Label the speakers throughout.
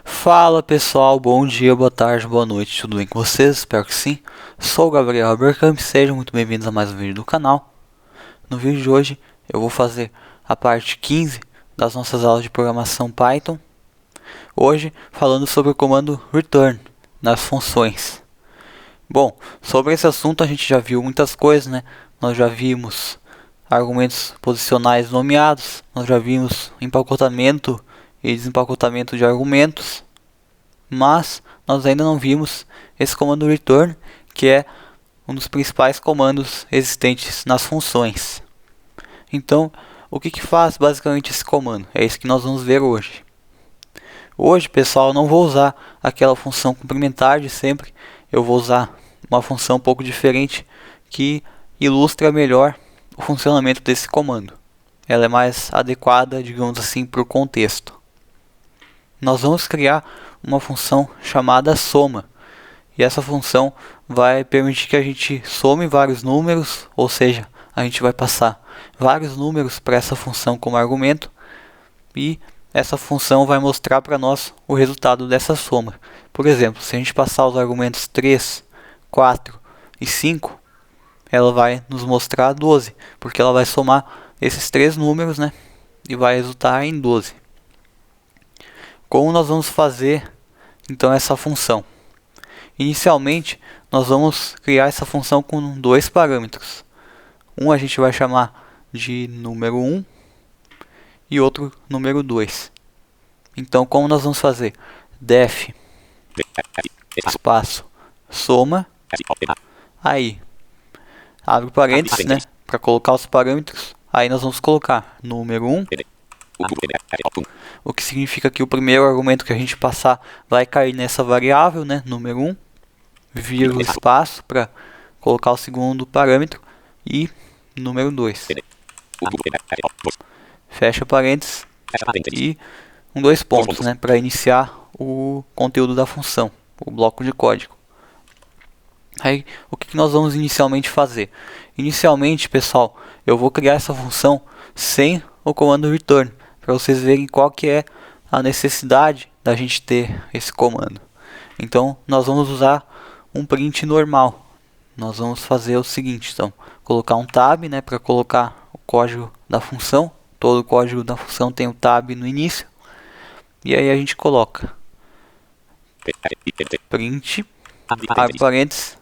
Speaker 1: Fala pessoal, bom dia, boa tarde, boa noite, tudo bem com vocês? Espero que sim. Sou o Gabriel Abercamp, sejam muito bem-vindos a mais um vídeo do canal. No vídeo de hoje eu vou fazer a parte 15 das nossas aulas de programação Python. Hoje falando sobre o comando return nas funções. Bom, sobre esse assunto a gente já viu muitas coisas, né? Nós já vimos argumentos posicionais nomeados, nós já vimos empacotamento e desempacotamento de argumentos, mas nós ainda não vimos esse comando return, que é um dos principais comandos existentes nas funções. Então, o que faz basicamente esse comando? É isso que nós vamos ver hoje. Hoje, pessoal, eu não vou usar aquela função complementar de sempre, eu vou usar uma função um pouco diferente que ilustra melhor o funcionamento desse comando. Ela é mais adequada, digamos assim, para o contexto. Nós vamos criar uma função chamada soma. E essa função vai permitir que a gente some vários números, ou seja, a gente vai passar vários números para essa função como argumento. E essa função vai mostrar para nós o resultado dessa soma. Por exemplo, se a gente passar os argumentos 3, 4 e 5, ela vai nos mostrar 12, porque ela vai somar esses três números, né? E vai resultar em 12. Como nós vamos fazer então essa função? Inicialmente, nós vamos criar essa função com dois parâmetros. Um a gente vai chamar de número 1 e outro número 2. Então, como nós vamos fazer? Def espaço soma, aí abre parênteses, né, para colocar os parâmetros. Aí nós vamos colocar número 1, o que significa que o primeiro argumento que a gente passar vai cair nessa variável, né, número 1, vírgula espaço para colocar o segundo parâmetro, e número 2. Fecha parênteses e dois pontos, né, para iniciar o conteúdo da função, o bloco de código. Aí, o que nós vamos inicialmente fazer? Inicialmente, pessoal, eu vou criar essa função sem o comando return, para vocês verem qual que é a necessidade da gente ter esse comando. Então, nós vamos usar um print normal. Nós vamos fazer o seguinte, então, colocar um tab, né, para colocar o código da função. Todo o código da função tem o tab no início. E aí a gente coloca print, abre parênteses,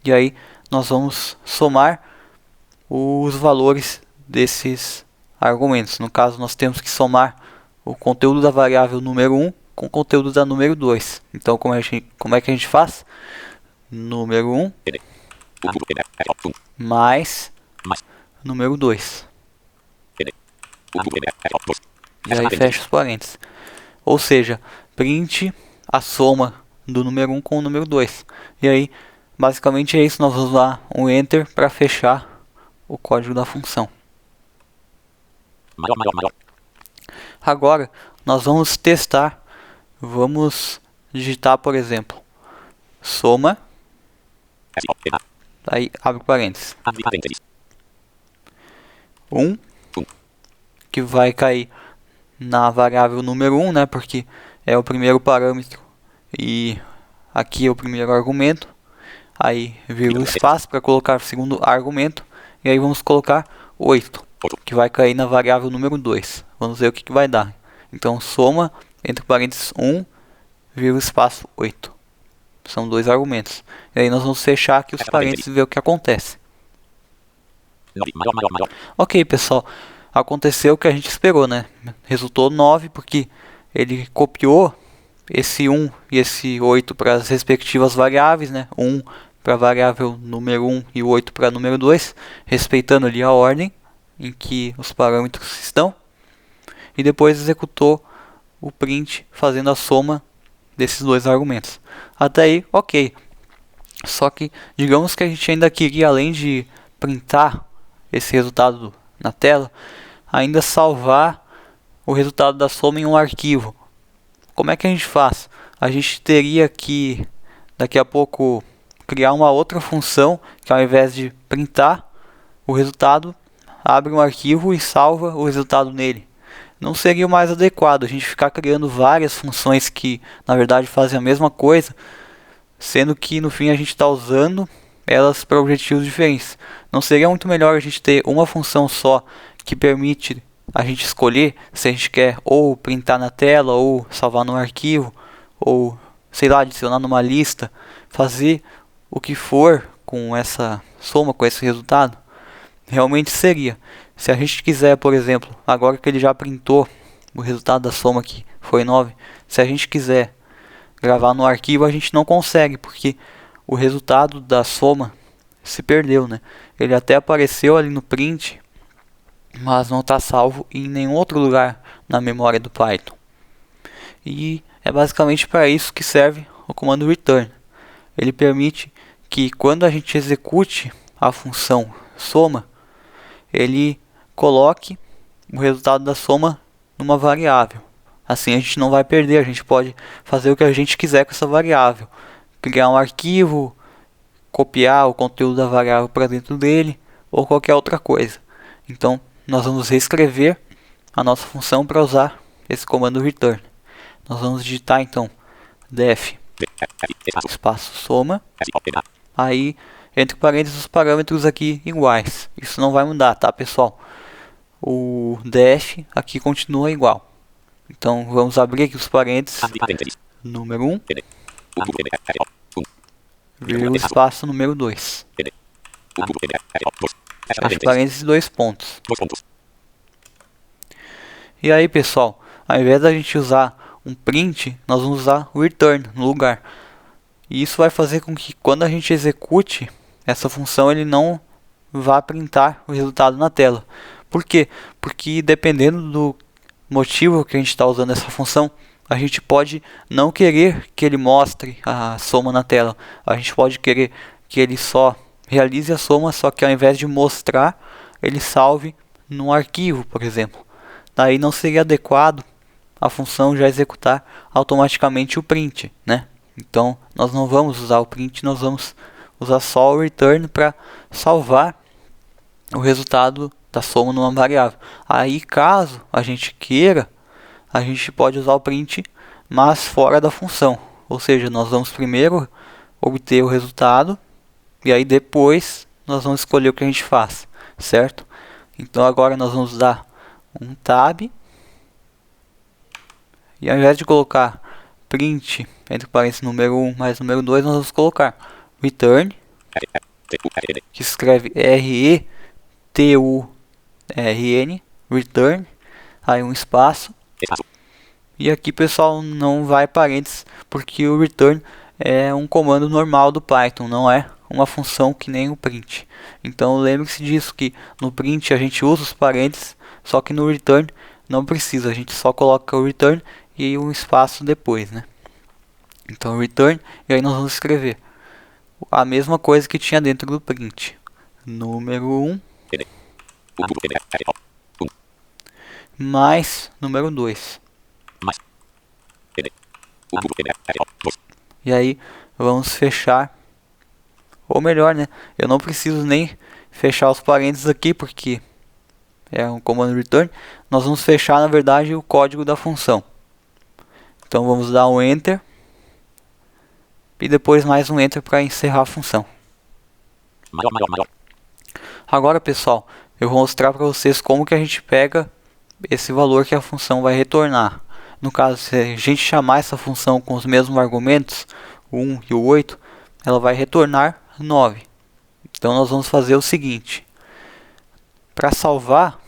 Speaker 1: e aí nós vamos somar os valores desses argumentos. No caso, nós temos que somar o conteúdo da variável número 1 com o conteúdo da número 2. Então, como é que a gente faz? Número 1 mais número 2. E aí fecha os parênteses. Ou seja, print a soma do número 1 com o número 2. E aí, basicamente é isso. Nós vamos usar um Enter para fechar o código da função. Agora, nós vamos testar. Vamos digitar, por exemplo, soma. Aí, abre parênteses. 1, que vai cair na variável número 1, né, porque é o primeiro parâmetro e aqui é o primeiro argumento. Aí vírgula espaço para colocar o segundo argumento, e aí vamos colocar 8, que vai cair na variável número 2. Vamos ver o que vai dar. Então, soma entre parênteses 1, vírgula espaço 8. São dois argumentos. E aí nós vamos fechar aqui os parênteses e ver o que acontece. Ok, pessoal. Aconteceu o que a gente esperou, né? Resultou 9, porque ele copiou esse 1 e esse 8 para as respectivas variáveis, né? 1 para a variável número 1 e o 8 para a número 2, respeitando ali a ordem em que os parâmetros estão. E depois executou o print fazendo a soma desses dois argumentos. Até aí, ok. Só que, digamos que a gente ainda queria, além de printar esse resultado na tela, ainda salvar o resultado da soma em um arquivo. Como é que a gente faz? A gente teria que, daqui a pouco, criar uma outra função que, ao invés de printar o resultado, abre um arquivo e salva o resultado nele. não seria o mais adequado a gente ficar criando várias funções que na verdade fazem a mesma coisa, sendo que no fim a gente está usando elas para objetivos diferentes. Não seria muito melhor a gente ter uma função só que permite a gente escolher se a gente quer ou printar na tela, ou salvar no arquivo, ou sei lá, adicionar numa lista, fazer o que for com essa soma, com esse resultado? Realmente seria. Se a gente quiser, por exemplo, agora que ele já printou o resultado da soma que foi 9, se a gente quiser gravar no arquivo, a gente não consegue, porque o resultado da soma se perdeu, né? Ele até apareceu ali no print, mas não está salvo em nenhum outro lugar na memória do Python. E é basicamente para isso que serve o comando return. Ele permite que quando a gente execute a função soma, ele coloque o resultado da soma numa variável. Assim a gente não vai perder, a gente pode fazer o que a gente quiser com essa variável. Criar um arquivo, copiar o conteúdo da variável para dentro dele, ou qualquer outra coisa. Então nós vamos reescrever a nossa função para usar esse comando return. Nós vamos digitar então def espaço soma, aí entre parênteses os parâmetros aqui iguais. Isso não vai mudar, tá, pessoal? O def aqui continua igual. Então vamos abrir aqui os parênteses, número 1, vírgula espaço número 2. Fecha parênteses, 2 pontos. E aí, pessoal, ao invés da gente usar um print, nós vamos usar o return no lugar. E isso vai fazer com que quando a gente execute essa função, ele não vá printar o resultado na tela. Por quê? Porque dependendo do motivo que a gente está usando essa função, a gente pode não querer que ele mostre a soma na tela. A gente pode querer que ele só realize a soma, só que ao invés de mostrar, ele salve num arquivo, por exemplo. Daí não seria adequado a função já executar automaticamente o print, né? Então nós não vamos usar o print, nós vamos usar só o return para salvar o resultado da soma numa variável. Aí caso a gente queira, a gente pode usar o print, mas fora da função. Ou seja, nós vamos primeiro obter o resultado e aí depois nós vamos escolher o que a gente faz, certo? Então agora nós vamos dar um tab e ao invés de colocar print entre parênteses número 1 mais número 2, nós vamos colocar return, que se escreve RETURN, return, aí um espaço. E aqui, pessoal, não vai parênteses, porque o return é um comando normal do Python, não é uma função que nem o print. Então lembre-se disso, que no print a gente usa os parênteses, só que no return não precisa, a gente só coloca o return e um espaço depois, né? Então return, e aí nós vamos escrever a mesma coisa que tinha dentro do print. Número 1 mais número 2. E aí vamos fechar, ou melhor, né? Eu não preciso nem fechar os parênteses aqui porque é um comando return. Nós vamos fechar, na verdade, o código da função. Então vamos dar um enter e depois mais um enter para encerrar a função. Agora, pessoal, eu vou mostrar para vocês como que a gente pega esse valor que a função vai retornar. No caso, se a gente chamar essa função com os mesmos argumentos, o 1 e o 8, ela vai retornar 9. Então nós vamos fazer o seguinte: para salvar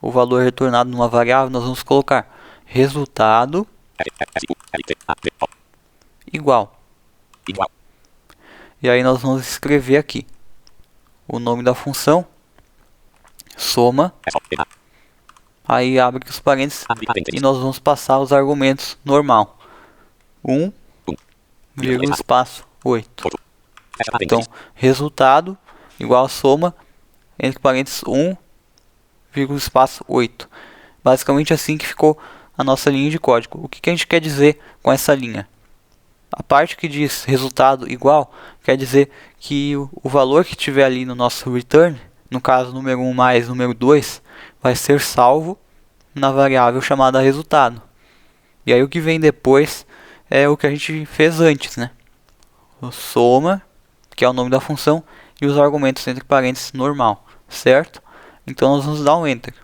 Speaker 1: o valor retornado numa variável, nós vamos colocar resultado igual. E aí nós vamos escrever aqui o nome da função, soma. Aí abre os parênteses e nós vamos passar os argumentos normal. 1, vírgula espaço 8. Então, resultado igual a soma, entre parênteses 1, vírgula espaço 8. Basicamente assim que ficou a nossa linha de código. O que a gente quer dizer com essa linha? A parte que diz resultado igual, quer dizer que o valor que tiver ali no nosso return, no caso número 1 mais número 2, vai ser salvo na variável chamada resultado. E aí o que vem depois é o que a gente fez antes, né? O soma, que é o nome da função, e os argumentos entre parênteses normal, certo? Então nós vamos dar um enter.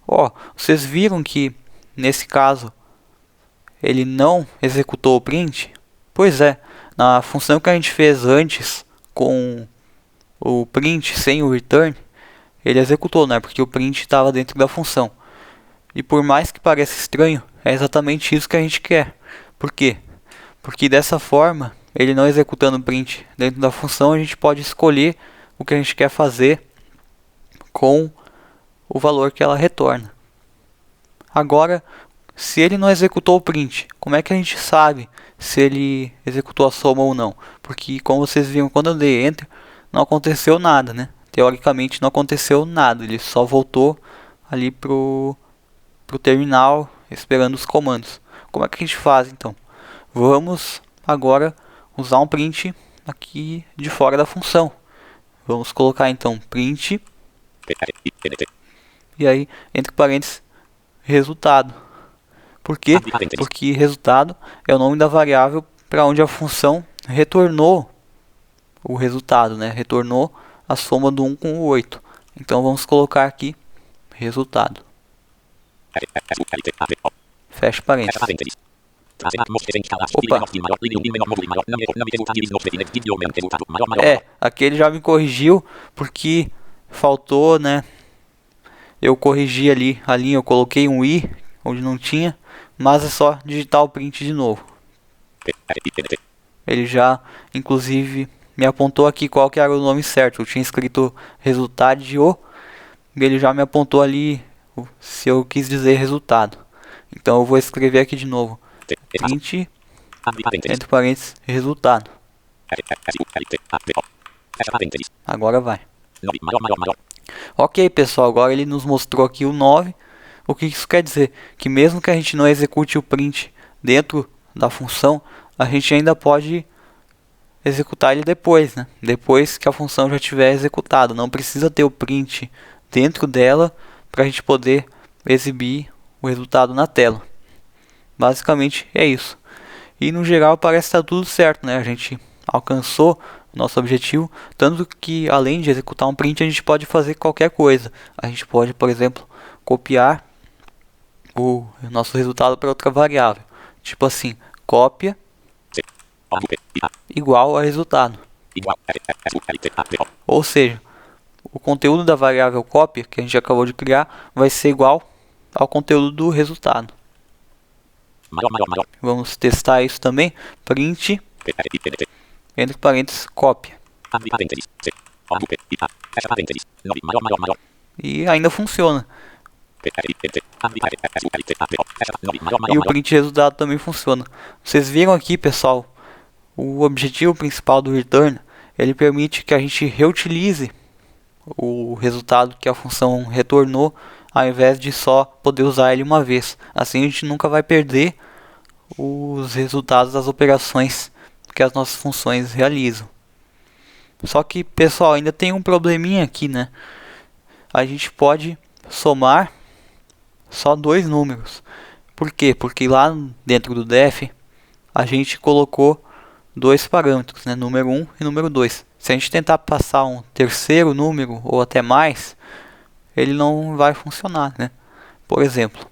Speaker 1: Ó, vocês viram que nesse caso ele não executou o print? Pois é, na função que a gente fez antes com o print sem o return, ele executou, né? Porque o print estava dentro da função. E por mais que pareça estranho, é exatamente isso que a gente quer. Por quê? Porque dessa forma, ele não executando o print dentro da função, a gente pode escolher o que a gente quer fazer com o valor que ela retorna. Agora, se ele não executou o print, como é que a gente sabe se ele executou a soma ou não? Porque como vocês viram, quando eu dei enter, não aconteceu nada, né? Teoricamente não aconteceu nada, ele só voltou ali pro terminal esperando os comandos. Como é que a gente faz então? Vamos agora usar um print aqui de fora da função. Vamos colocar então print e aí entre parênteses resultado. Por quê? Porque resultado é o nome da variável para onde a função retornou o resultado, né? Retornou a soma do 1 com o 8. Então vamos colocar aqui resultado. Fecha parênteses. Opa. Aqui ele já me corrigiu porque faltou, né? Eu corrigi ali a linha, eu coloquei um i onde não tinha, mas é só digitar o print de novo. Ele já, inclusive, me apontou aqui qual que era o nome certo. Eu tinha escrito resultado e ele já me apontou ali se eu quis dizer resultado. Então eu vou escrever aqui de novo. Print, entre parênteses, resultado. Agora vai. Ok, pessoal, agora ele nos mostrou aqui o 9. O que isso quer dizer? Que mesmo que a gente não execute o print dentro da função, a gente ainda pode executar ele depois, né? Depois que a função já tiver executado. Não precisa ter o print dentro dela para a gente poder exibir o resultado na tela. Basicamente é isso. E no geral parece estar tudo certo, né? A gente alcançou o nosso objetivo, tanto que além de executar um print, a gente pode fazer qualquer coisa. A gente pode, por exemplo, copiar o nosso resultado para outra variável. Tipo assim, cópia igual a resultado. Ou seja, o conteúdo da variável cópia que a gente acabou de criar vai ser igual ao conteúdo do resultado. Vamos testar isso também. Print, entre parênteses, cópia. E ainda funciona. E o print resultado também funciona. Vocês viram aqui, pessoal, o objetivo principal do return, ele permite que a gente reutilize o resultado que a função retornou, ao invés de só poder usar ele uma vez. Assim a gente nunca vai perder os resultados das operações que as nossas funções realizam. Só que, pessoal, ainda tem um probleminha aqui, né? A gente pode somar só dois números. Por quê? Porque lá dentro do def a gente colocou dois parâmetros, né? Número 1 e número 2. Se a gente tentar passar um terceiro número ou até mais, ele não vai funcionar, né? Por exemplo,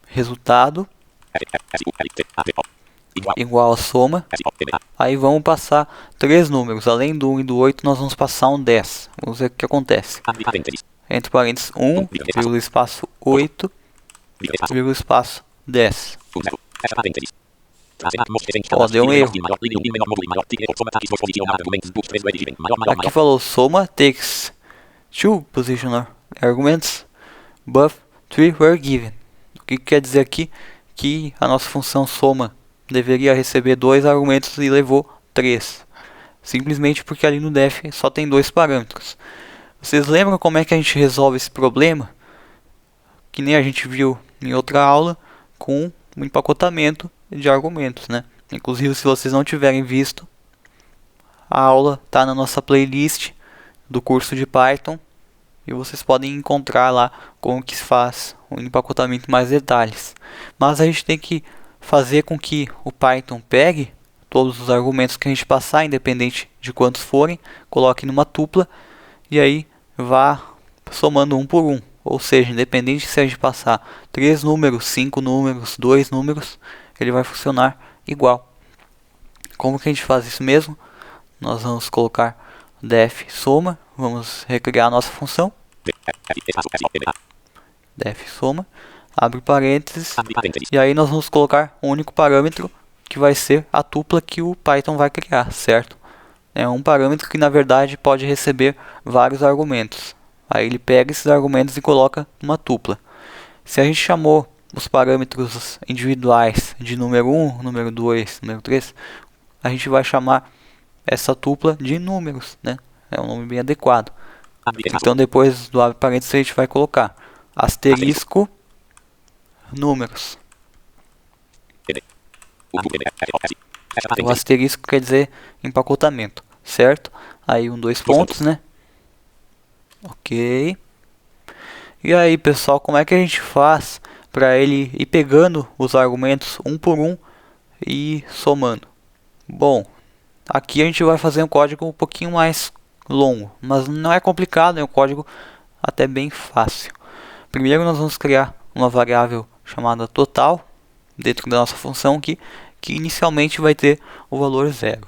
Speaker 1: resultado igual a soma. Aí vamos passar três números. Além do 1 e do 8, nós vamos passar um 10. Vamos ver o que acontece. Entre parênteses 1, vírgula espaço 8, vírgula espaço 10. Ó, deu um erro. Aqui falou soma takes 2 positional arguments, but 3 were given. O que quer dizer aqui? Que a nossa função soma deveria receber 2 argumentos e levou 3. Simplesmente porque ali no def só tem 2 parâmetros. Vocês lembram como é que a gente resolve esse problema? Que nem a gente viu em outra aula com um empacotamento de argumentos, né? Inclusive, se vocês não tiverem visto, a aula está na nossa playlist do curso de Python. e vocês podem encontrar lá como que se faz o empacotamento em mais detalhes. Mas a gente tem que fazer com que o Python pegue todos os argumentos que a gente passar, independente de quantos forem, coloque numa tupla e aí vá somando um por um. Ou seja, independente se a gente passar 3 números, 5 números, 2 números, ele vai funcionar igual. Como que a gente faz isso mesmo? Nós vamos colocar def soma, vamos recriar a nossa função. Def soma, abre parênteses, e aí nós vamos colocar um único parâmetro que vai ser a tupla que o Python vai criar, certo? É um parâmetro que na verdade pode receber vários argumentos. Aí ele pega esses argumentos e coloca uma tupla. Se a gente chamou os parâmetros individuais de número 1, número 2, número 3, a gente vai chamar essa tupla de números, né? É um nome bem adequado. Então depois do abre parênteses a gente vai colocar asterisco números. O asterisco quer dizer empacotamento, certo? Aí dois pontos, né? Ok. E aí, pessoal, como é que a gente faz para ele ir pegando os argumentos um por um e somando? Bom, aqui a gente vai fazer um código um pouquinho mais longo, mas não é complicado, é um código até bem fácil. Primeiro nós vamos criar uma variável chamada total dentro da nossa função aqui, que inicialmente vai ter o valor 0.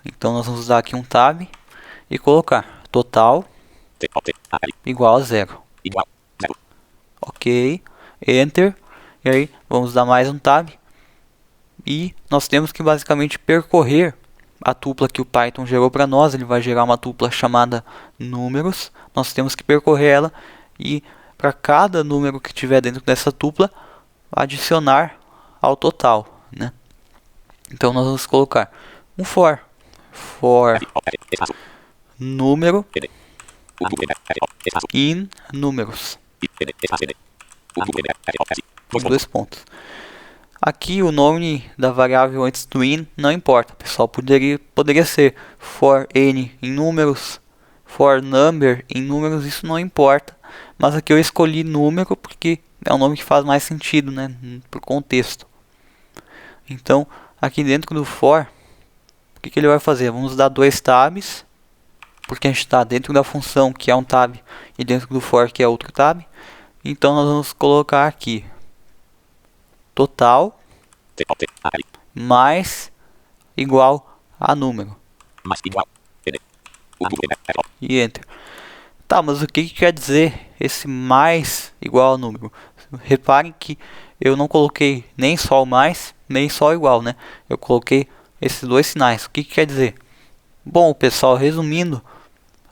Speaker 1: Então nós vamos dar aqui um tab e colocar total igual a 0. Ok, enter, e aí vamos dar mais um tab e nós temos que basicamente percorrer a tupla que o Python gerou para nós. Ele vai gerar uma tupla chamada números, nós temos que percorrer ela e para cada número que tiver dentro dessa tupla adicionar ao total, né? Então nós vamos colocar um for número in números, os dois pontos. Aqui o nome da variável antes do in não importa, pessoal. Poderia ser for n em números, for number em números, isso não importa. Mas aqui eu escolhi número porque é um nome que faz mais sentido, né, pro contexto. Então, aqui dentro do for, o que ele vai fazer? Vamos dar dois tabs, porque a gente está dentro da função que é um tab e dentro do for que é outro tab. Então nós vamos colocar aqui total mais igual a número e enter. Tá, mas o que quer dizer esse mais igual a número? Reparem que eu não coloquei nem só o mais nem só o igual, né? Eu coloquei esses dois sinais. O que quer dizer? Bom, pessoal, resumindo,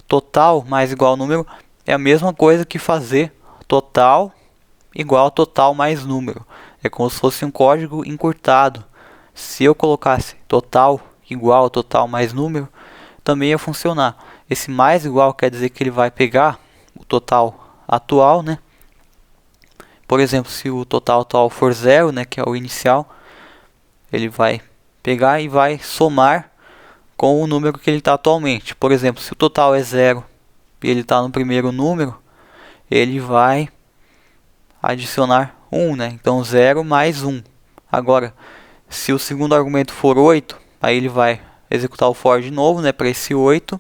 Speaker 1: total mais igual a número é a mesma coisa que fazer total igual a total mais número. É como se fosse um código encurtado. Se eu colocasse total igual a total mais número, também ia funcionar. Esse mais igual quer dizer que ele vai pegar o total atual, né? Por exemplo, se o total atual for 0, né, que é o inicial, ele vai pegar e vai somar com o número que ele está atualmente. Por exemplo, se o total é 0 e ele está no primeiro número, ele vai adicionar 1, né? Então 0 mais 1. Agora, se o segundo argumento for 8, aí ele vai executar o for de novo, né, para esse 8.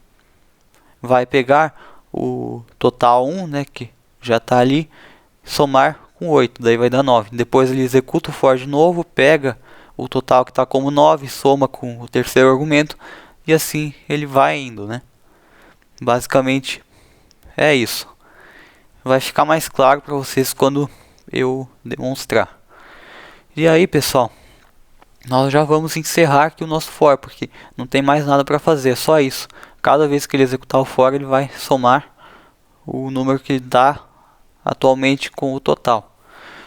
Speaker 1: Vai pegar o total 1, né, que já está ali, somar com 8, daí vai dar 9. Depois ele executa o for de novo, pega o total que está como 9, soma com o terceiro argumento, e assim ele vai indo, né? Basicamente é isso. Vai ficar mais claro para vocês quando eu demonstrar. E aí, pessoal, nós já vamos encerrar aqui o nosso for, porque não tem mais nada para fazer, é só isso. Cada vez que ele executar o for, ele vai somar o número que ele dá atualmente com o total.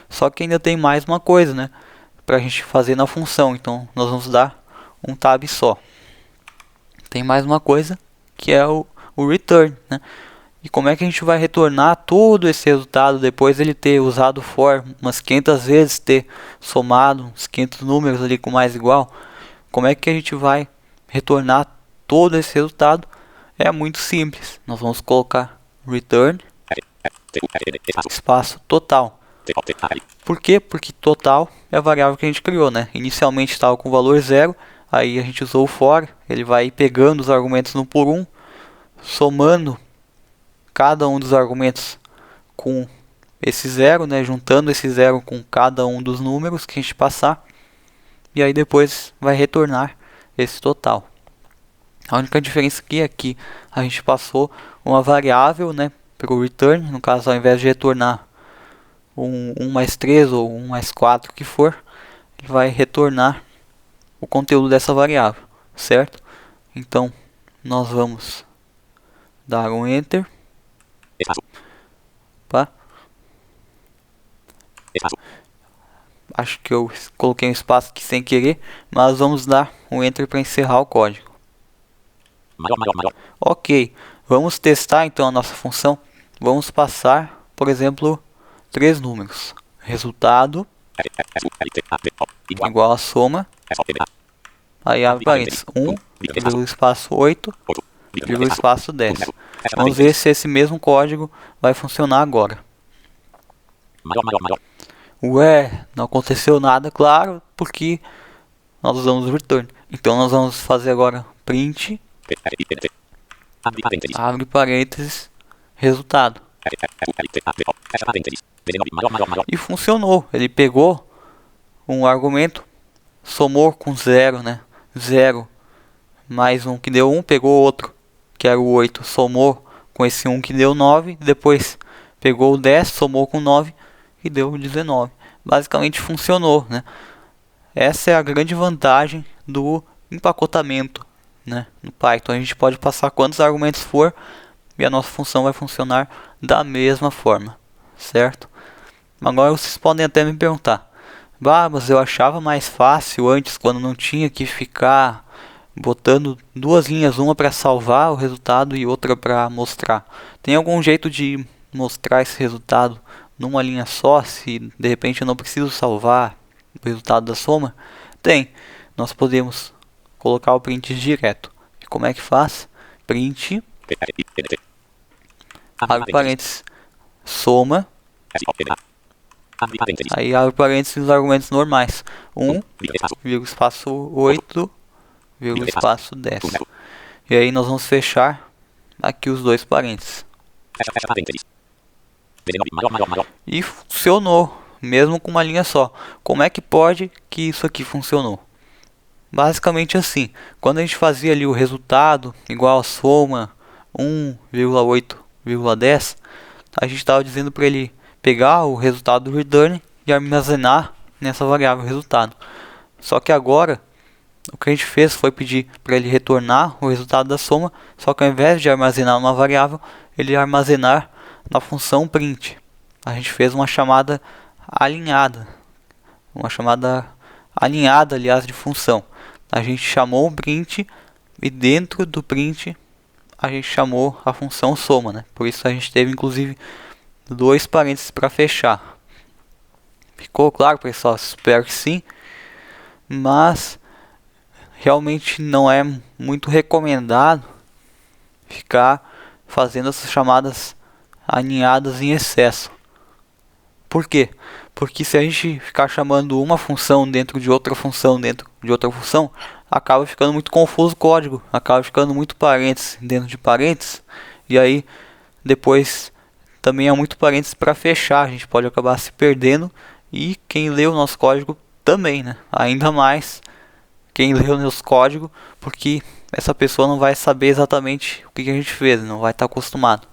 Speaker 1: Só que ainda tem mais uma coisa, né, para a gente fazer na função. Então nós vamos dar um tab só. Tem mais uma coisa que é o return, né? E como é que a gente vai retornar todo esse resultado depois ele ter usado o for umas 500 vezes, ter somado uns 500 números ali com mais igual? Como é que a gente vai retornar todo esse resultado? É muito simples. Nós vamos colocar return espaço total. Por quê? Porque total é a variável que a gente criou, né? Inicialmente estava com o valor 0, aí a gente usou o for, ele vai pegando os argumentos um por um, somando cada um dos argumentos com esse 0, né? Juntando esse 0 com cada um dos números que a gente passar, e aí depois vai retornar esse total. A única diferença aqui é que a gente passou uma variável, né, para o return, no caso ao invés de retornar 1 mais 3 ou 1 mais 4 que for, ele vai retornar o conteúdo dessa variável, certo? Então nós vamos dar um enter. Opa. Acho que eu coloquei um espaço aqui sem querer, mas vamos dar um enter para encerrar o código. Ok, vamos testar então a nossa função. Vamos passar, por exemplo, 3 números. Resultado igual a soma. Aí abre parênteses, 1, vírgula espaço 8, vírgula espaço 10. Vamos ver se esse mesmo código vai funcionar agora. Ué, não aconteceu nada, claro, porque nós usamos o return. Então nós vamos fazer agora print, abre parênteses, resultado. E funcionou, ele pegou um argumento, somou com 0, né? 0 mais 1 que deu 1, pegou outro, que era o 8, somou com esse 1 que deu 9, depois pegou o 10, somou com 9 e deu 19. Basicamente funcionou, né? Essa é a grande vantagem do empacotamento, né? No Python a gente pode passar quantos argumentos for e a nossa função vai funcionar da mesma forma, certo? Agora vocês podem até me perguntar, mas eu achava mais fácil antes, quando não tinha que ficar botando duas linhas, uma para salvar o resultado e outra para mostrar. Tem algum jeito de mostrar esse resultado numa linha só, se de repente eu não preciso salvar o resultado da soma? Tem. Nós podemos colocar o print direto. E como é que faz? Print, abre parênteses, soma, aí abre parênteses os argumentos normais. 1, vírgula espaço 8, vírgula espaço 10. E aí nós vamos fechar aqui os dois parênteses. E funcionou, mesmo com uma linha só. Como é que pode que isso aqui funcionou? Basicamente assim, quando a gente fazia ali o resultado igual a soma 1,8,10, a gente estava dizendo para ele pegar o resultado do return e armazenar nessa variável resultado. Só que agora o que a gente fez foi pedir para ele retornar o resultado da soma, só que ao invés de armazenar uma variável, ele ia armazenar na função print. A gente fez uma chamada alinhada, aliás, de função. A gente chamou o print e dentro do print a gente chamou a função soma, né? Por isso a gente teve inclusive dois parênteses para fechar. Ficou claro, pessoal? Espero que sim. Mas realmente não é muito recomendado ficar fazendo essas chamadas alinhadas em excesso. Por quê? Porque se a gente ficar chamando uma função dentro de outra função dentro de outra função, acaba ficando muito confuso o código, acaba ficando muito parênteses dentro de parênteses, e aí depois também há muito parênteses para fechar, a gente pode acabar se perdendo, e quem lê o nosso código também, né? Ainda mais quem lê o nosso código, porque essa pessoa não vai saber exatamente o que a gente fez, não vai estar acostumado.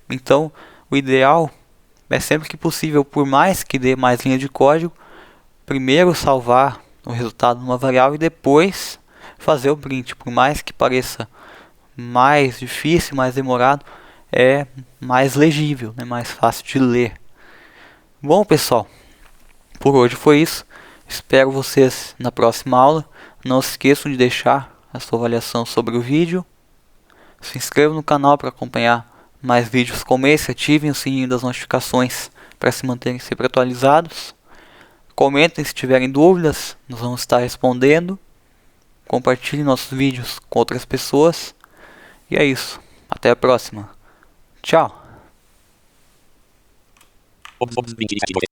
Speaker 1: Então, o ideal é sempre que possível, por mais que dê mais linha de código, primeiro salvar o resultado numa variável e depois fazer o print. Por mais que pareça mais difícil, mais demorado, é mais legível, né? Mais fácil de ler. Bom, pessoal, por hoje foi isso. Espero vocês na próxima aula. Não se esqueçam de deixar a sua avaliação sobre o vídeo. Se inscrevam no canal para acompanhar mais vídeos como esse, ativem o sininho das notificações para se manterem sempre atualizados. Comentem se tiverem dúvidas, nós vamos estar respondendo. Compartilhem nossos vídeos com outras pessoas. E é isso, até a próxima. Tchau!
Speaker 2: 20,